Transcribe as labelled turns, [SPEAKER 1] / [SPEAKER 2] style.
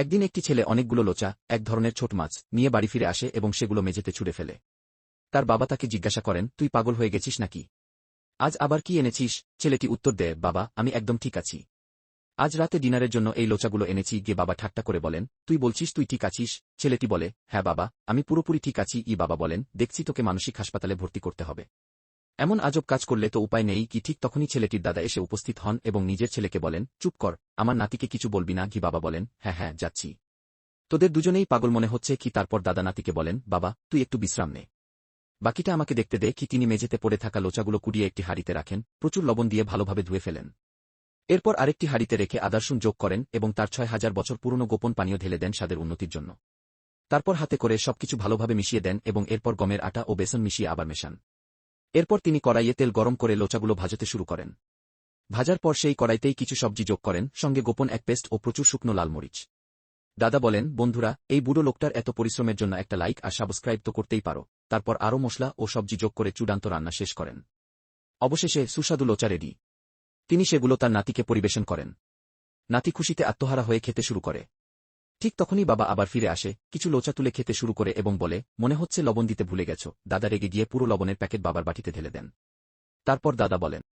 [SPEAKER 1] একদিন একটি ছেলে অনেকগুলো লোচা, এক ধরনের ছোট মাছ, নিয়ে বাড়ি ফিরে আসে এবং সেগুলো মেঝেতে ছুঁড়ে ফেলে। তার বাবা তাকে জিজ্ঞাসা করেন, তুই পাগল হয়ে গেছিস নাকি? আজ আবার কি এনেছিস? ছেলেটি উত্তর দেয়, বাবা, আমি একদম ঠিক আছি। আজ রাতে ডিনারের জন্য এই লোচাগুলো এনেছি। গিয়ে বাবা ঠাট্টা করে বলেন, তুই বলছিস তুই ঠিক আছিস? ছেলেটি বলে, হ্যাঁ বাবা, আমি পুরোপুরি ঠিক আছি। বাবা বলেন, দেখছি তোকে মানসিক হাসপাতালে ভর্তি করতে হবে। এমন আজব কাজ করলে তো উপায় নেই কি। ঠিক তখনই ছেলেটির দাদা এসে উপস্থিত হন এবং নিজের ছেলেকে বলেন, চুপ কর, আমার নাতিকে কিছু বলবি না। বাবা বলেন, হ্যাঁ হ্যাঁ যাচ্ছি। তোদের দুজনেই পাগল মনে হচ্ছে কি। তারপর দাদা নাতিকে বলেন, বাবা তুই একটু বিশ্রাম নে, বাকিটা আমাকে দেখতে দে। তিনি মেঝেতে পড়ে থাকা লোচাগুলো কুড়িয়ে একটি হাঁড়িতে রাখেন, প্রচুর লবণ দিয়ে ভালোভাবে ধুয়ে ফেলেন। এরপর আরেকটি হাঁড়িতে রেখে আদারসুন যোগ করেন এবং তার ৬,০০০ বছর পুরনো গোপন পানীয় ঢেলে দেন স্বাদের উন্নতির জন্য। তারপর হাতে করে সবকিছু ভালোভাবে মিশিয়ে দেন এবং এরপর গমের আটা ও বেসন মিশিয়ে আবার মেশান। এরপর তিনি কড়াইয়ে তেল গরম করে লোচাগুলো ভাজতে শুরু করেন। ভাজার পর সেই কড়াইতেই কিছু সবজি যোগ করেন, সঙ্গে গোপন এক পেস্ট ও প্রচুর শুকনো লাল মরিচ। দাদা বলেন, বন্ধুরা, এই বুড়ো লোকটার এত পরিশ্রমের জন্য একটা লাইক আর সাবস্ক্রাইব তো করতেই পারো। তারপর আরও মশলা ও সবজি যোগ করে চূড়ান্ত রান্না শেষ করেন। অবশেষে সুস্বাদু লোচা রেডি। তিনি সেগুলো তার নাতিকে পরিবেশন করেন। নাতি খুশিতে আত্মহারা হয়ে খেতে শুরু করে। ঠিক তখনই বাবা আবার ফিরে আসে, কিছু লোচা তুলে খেতে শুরু করে এবং বলে, মনে হচ্ছে লবণ দিতে ভুলে গেছ। দাদা রেগে গিয়ে পুরো লবণের প্যাকেট বাবার বাটিতে ঢেলে দেন। তারপর দাদা বলেন,